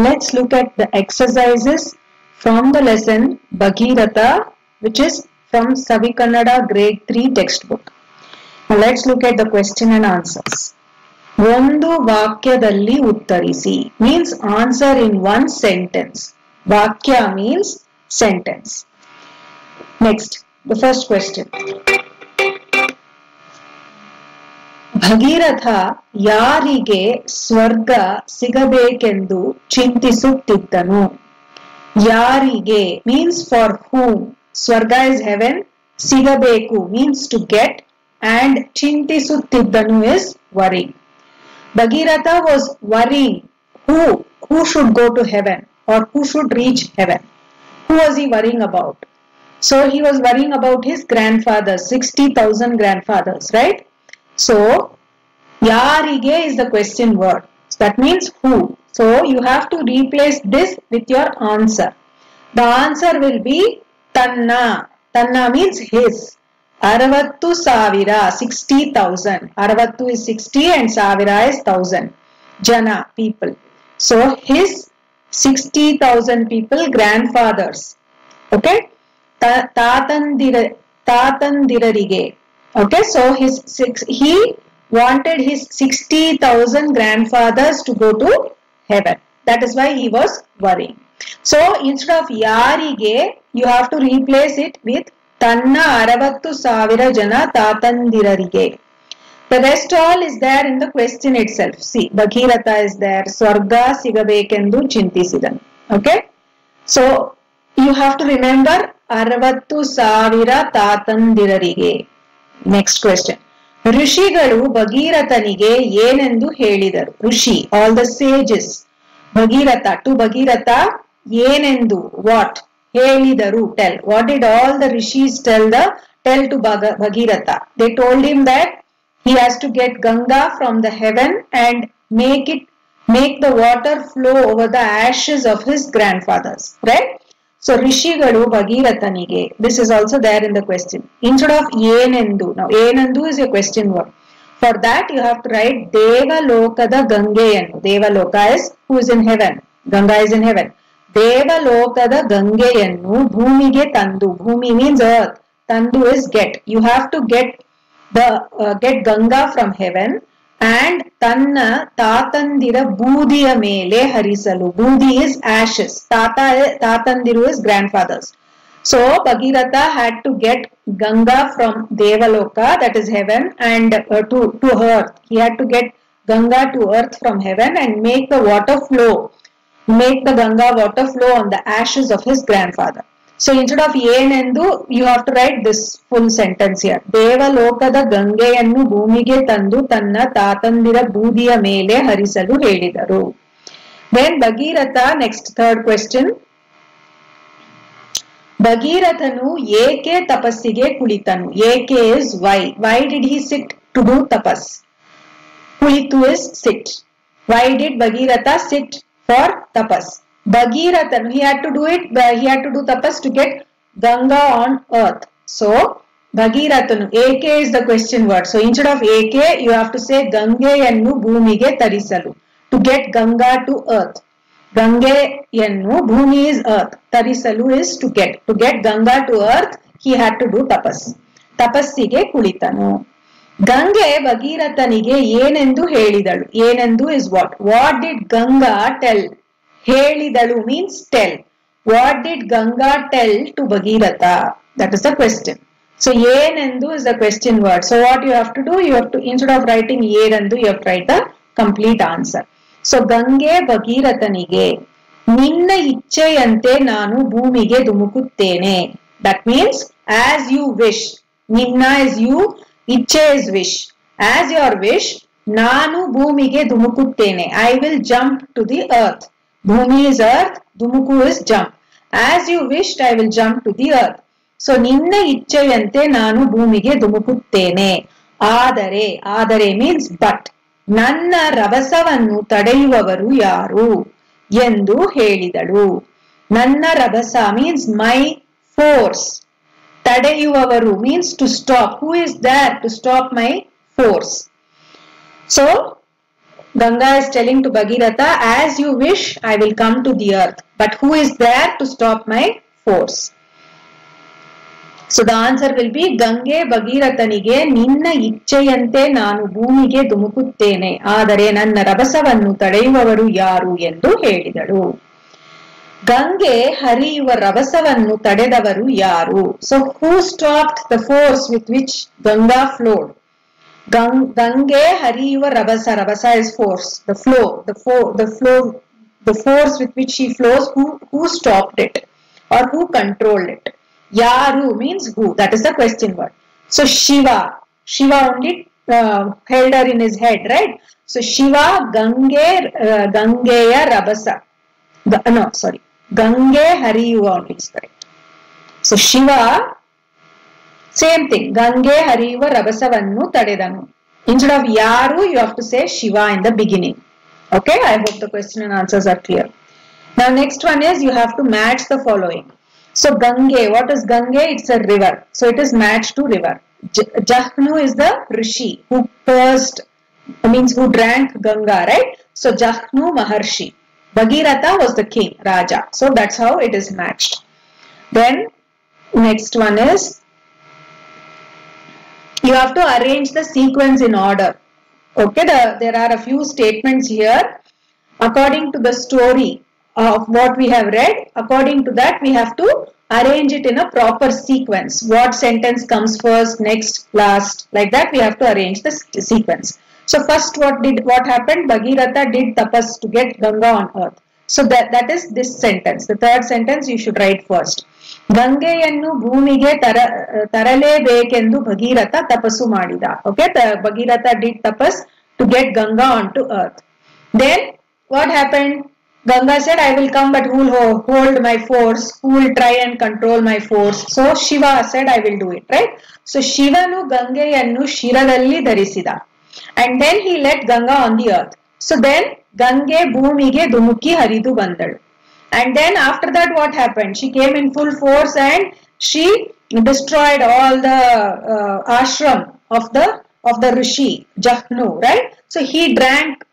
Let's look at the exercises from the lesson Bhagiratha, which is from Savi Kannada grade 3 textbook. Now let's look at the question and answers. ಒಂದು ವಾಕ್ಯದಲ್ಲಿ ಉತ್ತರಿಸಿ means answer in one sentence. Vakya means sentence. Next, the first question. Bhagiratha ಯಾರಿಗೆ ಸ್ವರ್ಗ ಸಿಗಬೇಕೆಂದು ಚಿಂತಿಸುತ್ತಿದ್ದನು? ಯಾರಿಗೆ means for whom. Swarga is heaven, sigabeku means to get, and chintisuttiddanu is worrying. Bhagiratha was worrying who should go to heaven or who should reach heaven. Who was he worrying about? So he was worrying about his grandfathers, 60,000 grandfathers, right? So yarige is the question word. So that means who. So you have to replace this with your answer. The answer will be tanna. Tanna means his. 60,000. 60,000. 60 is 60 and savira is 1,000. Jana, people. So his 60,000 people, grandfathers. Okay? Tatandirarige. Okay, so he wanted his 60,000 grandfathers to go to heaven. That is why he was worrying. So instead of yarige, you have to replace it with tanna 60,000 jana tatandirarige. The rest all is there in the question itself. See, Bhagiratha is there. Swarga sigabekendu chintisidanu. Okay. So you have to remember 60,000 tatandirarige. Next question. ಋಷಿಗಳು ಭಗೀರಥನಿಗೆ ಏನೆಂದು ಹೇಳಿದರು? ಋಷಿ, all the sages. Bhagiratha, to Bhagiratha ಏನೆಂದು, what? ಹೇಳಿದರು, tell. What did all the rishis tell to Bhagiratha? They told him that he has to get Ganga from the heaven and make the water flow over the ashes of his grandfathers, right? So Rishigalu Bhagirathanige, this is also there in the question. Instead of yenendu, now yenendu is a question word. For that you have to write Devalokada Gangeyannu. Devaloka is who is in heaven. Ganga is in heaven. Devalokada Gangeyannu Bhumige Tandu. Bhumi means earth. Tandu is get. You have to get Ganga from heaven and tanna tatandira boodiya mele harisalu. Boodi is ashes. Tatandiru is grandfathers. So Bhagiratha had to get Ganga from Devaloka, that is heaven, and to earth. He had to get Ganga to earth from heaven and make the water flow. Make the Ganga water flow on the ashes of his grandfather. So instead of yenendu, you have to write this full sentence here. Devalokada Gangeyannu bhumige tandu tanna tatandira boodiya mele harisalu helidaru. Then Bhagiratha, next third question. Bhagirathanu eke tapassige kulitanu. Eke is why. Why did he sit to do tapas? Kulitu is sit. Why did Bhagiratha sit for tapas? Bhagirathan, he had to do tapas to get Ganga on earth. So, Bhagirathan, AK is the question word. So, instead of AK, you have to say Gangeyannu bhumige tarisalu. To get Ganga to earth. Gangeyannu, bhumi is earth. Tarisalu is to get. To get Ganga to earth, he had to do tapas. Tapassige kulitanu. Gange Bhagirathanige yenendu helidalu. Yenendu is what? What did Ganga tell? Helidalu means tell. What did Ganga tell to Bhagiratha? That is the question. So, yenendu is the question word. So, what you have to do? You have to, instead of writing yenendu, you have to write the complete answer. So, Gange Bhagirathanige ninna ichcheyante nanu bhumige dhumukuttene. That means, as you wish. Ninna is you, ichche is wish. As your wish, nanu bhumige dhumukuttene. I will jump to the earth. Bhumi is earth, Dumuku is jump. As you wished, I will jump to the earth. So, ninna ichcheyante nanu bhumige dhumukuttene. Adare means but. Nanna ravasavannu tadeyuvavaru yaru ಎಂದು ಹೇಳಿದಳು. Nanna ravasa means my force. Tadeyuvavaru means to stop. Who is there to stop my force? So, Ganga is telling to Bhagirath, as you wish, I will come to the earth. But who is there to stop my force? So the answer will be Gange Bhagiratanige ninna ichcheyante ನಾನು ಭೂಮಿಗೆ ಧುಮುಕುತ್ತೇನೆ ಆದರೆ ನನ್ನ ರಭಸವನ್ನು ತಡೆಯುವವರು ಯಾರು ಎಂದು ಹೇಳಿದಳು. ಗಂಗೆ ಹರಿಯುವ ರಭಸವನ್ನು ತಡೆದವರು ಯಾರು? So who stopped the force with which Ganga flowed? Gange hariyuva rabasa. Rabasa is force, the flow, the force with which she flows. Who stopped it or who controlled it? Yaru means who. That is the question word. So Shiva only held her in his head, right? So Shiva Gangeya rabasa. No, sorry. Gange hariyuva only is correct. So Shiva, same thing. Gange hariyuva rabasavannu tadedanu. Instead of Yaru, you have to say Shiva in the beginning. Okay, I hope the question and answers are clear. Now next one is you have to match the following. So Gange, what is Gange? It's a river. So it is matched to river. Jahnu is the Rishi who first, means who drank Ganga, right? So Jahnu Maharshi. Bhagiratha was the king, Raja. So that's how it is matched. Then next one is you have to arrange the sequence in order. Okay, there are a few statements here. According to the story of what we have read, according to that we have to arrange it in a proper sequence. What sentence comes first, next, last, like that we have to arrange the sequence. So first what happened? Bhagiratha did tapas to get Ganga on earth. So that is this sentence. The third sentence you should write first. Gangeyannu bhumige taralebekendu Bhagiratha tapasu madida. Okay, Bhagiratha did tapas to get Ganga onto earth. Then what happened? Ganga said, I will come, but who will hold my force? Who will try and control my force? So Shiva said, I will do it, right? So Shivanu Gangeyannu shiradalli dharisida. And then he let Ganga on the earth. So then Gange bhumige dhumuki haridu bandalu. And then after that what happened? She came in full force and she destroyed all the ashram of the Rishi, Jahnu, right? So he drank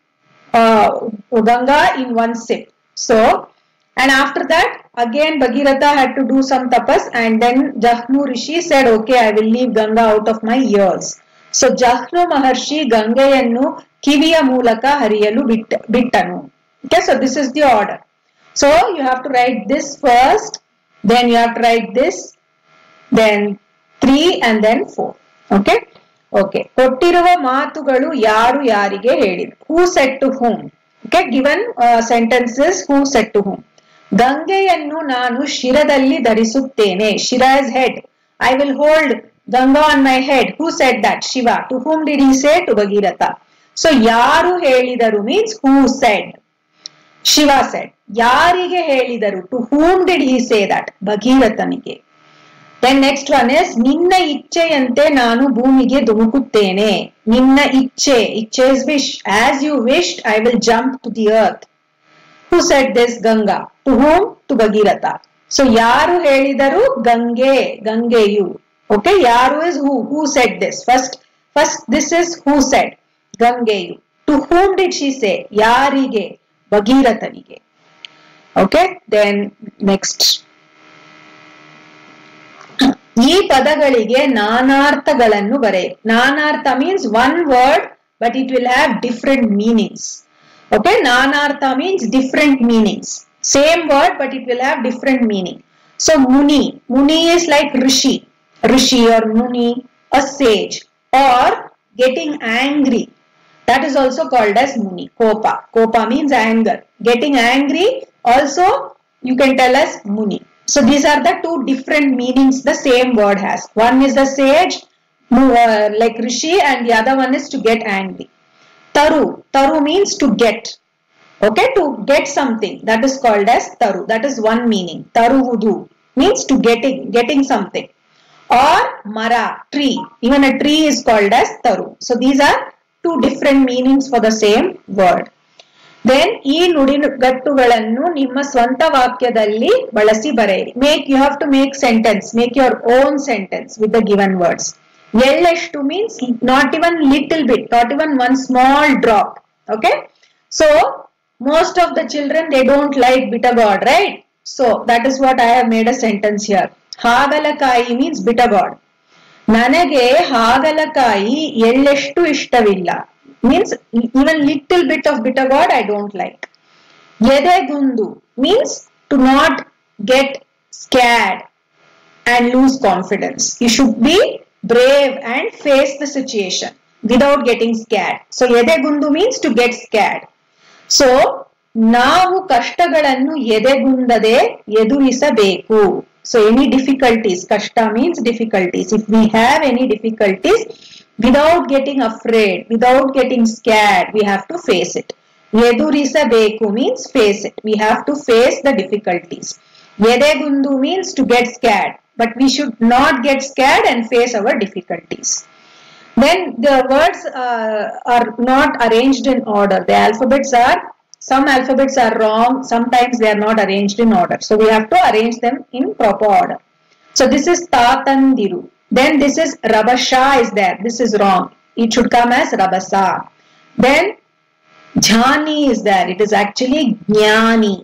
Ganga in one sip. So, and after that again Bhagiratha had to do some tapas and then Jahnu Rishi said, okay, I will leave Ganga out of my ears. So Jahnu Maharshi Gangeyannu kiviya mulaka hariyalu bittanu. Okay, so this is the order. So you have to write this first, then you have to write this, then 3 and then 4. Okay. Okay. ಕೊಟ್ಟಿರುವ ಮಾತುಗಳು ಯಾರು ಯಾರಿಗೆ ಹೇಳಿದರು? Who said to whom? Okay, given sentences, who said to whom? ಗಂಗೆಯನ್ನು ನಾನು ಶಿರದಲ್ಲಿ ಧರಿಸುತ್ತೇನೆ. Shira is head. I will hold Ganga on my head. Who said that? Shiva. To whom did he say? To Bhagiratha. So ಯಾರು ಹೇಳಿದರು means who said. Shiva said. ಯಾರಿಗೆ ಹೇಳಿದರು? To whom did he say that? Bhagirathanige. Then next one is ನಿನ್ನ ಇಚ್ಛೆಯಂತೆ ನಾನು ಭೂಮಿಗೆ ಧುಮುಕುತ್ತೇನೆ. ನಿನ್ನ ಇಚ್ಛೆ. ಇಚ್ಛೆ is wish. As you wished, I will jump to the earth. Who said this? Ganga. To whom? To Bhagiratha. So ಯಾರು ಹೇಳಿದರು? Gangeyu. Okay, ಯಾರು is who? Who said this? First this is who said. Gangeyu. To whom did she say? ಯಾರಿಗೆ? Bhagirathanige. Okay, then next. ಈ ಪದಗಳಿಗೆ ನಾನಾರ್ಥಗಳನ್ನು ಬರೆಯಿರಿ. ನಾನಾರ್ಥ means one word but it will have different meanings. Okay, nanartha means different meanings. Same word but it will have different meaning. So Muni is like Rishi or Muni, a sage, or getting angry. That is also called as Muni. Kopa means anger. Getting angry also you can tell as Muni. So these are the two different meanings the same word has. One is the sage, like Rishi, and the other one is to get angry. Taru means to get. Okay, to get something. That is called as Taru. That is one meaning. Taruvudu means to getting something. Or Mara, tree. Even a tree is called as Taru. So these are two different meanings for the same word. Then ಈ ನುಡಿಗಟ್ಟುಗಳನ್ನು ನಿಮ್ಮ ಸ್ವಂತ ವಾಕ್ಯದಲ್ಲಿ ಬಳಸಿ ಬರೆಯಿರಿ. You have to make sentence. Make your own sentence with the given words. ಎಳ್ಳೆಷ್ಟು means not even little bit, not even one small drop. Okay. So most of the children, they don't like bitter gourd, right? So that is what I have made a sentence here. Hagalakayi means bitter gourd. Nanage hagalakayi elleshtu ishtavilla means even little bit of bitter gourd I don't like. Yedegundu means to not get scared and lose confidence. You should be brave and face the situation without getting scared. So yedegundu means to get scared. So ನಾವು ಕಷ್ಟಗಳನ್ನು ಎದೆಗುಂದದೆ ಎದುರಿಸಬೇಕು. So any difficulties, kashta means difficulties. If we have any difficulties, without getting afraid, without getting scared, we have to face it. Edurisabeku means face it. We have to face the difficulties. Yedegundu means to get scared, but we should not get scared and face our difficulties. Then the words are not arranged in order. The alphabets are, some alphabets are wrong, sometimes they are not arranged in order. So we have to arrange them in proper order. So this is Tatandiru. Then this is Rabasha is there. This is wrong. It should come as Rabasa. Then Jhani is there. It is actually Jnani.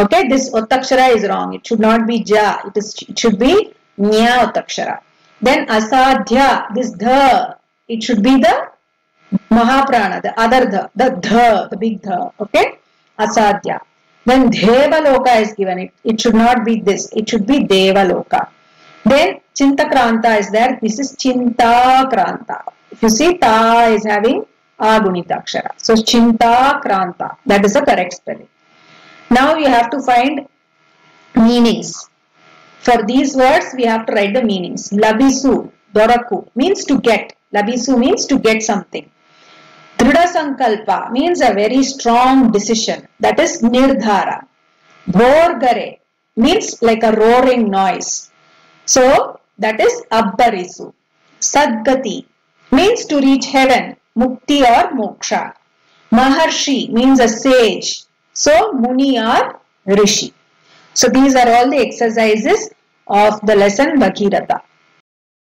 Okay, this Ottakshara is wrong. It should not be Ja. It should be Nya Ottakshara. Then Asadhya, this Dha, it should be the Mahaprana, the other Dha, the big Dha. Okay, Asadhya. Then Devaloka is given. It should not be this. It should be Devaloka. Then Chintakranta is there. This is Chintakranta. If you see, Ta is having Agunita Akshara. So Chintakranta. That is the correct spelling. Now you have to find meanings. For these words, we have to write the meanings. Labisu, Doraku means to get. Labisu means to get something. Drida Sankalpa means a very strong decision. That is Nirdhara. Bhorgare means like a roaring noise. So that is Abbarisu. Sadgati means to reach heaven, Mukti or Moksha. Maharshi means a sage. So Muni or Rishi. So these are all the exercises of the lesson Bhagirath.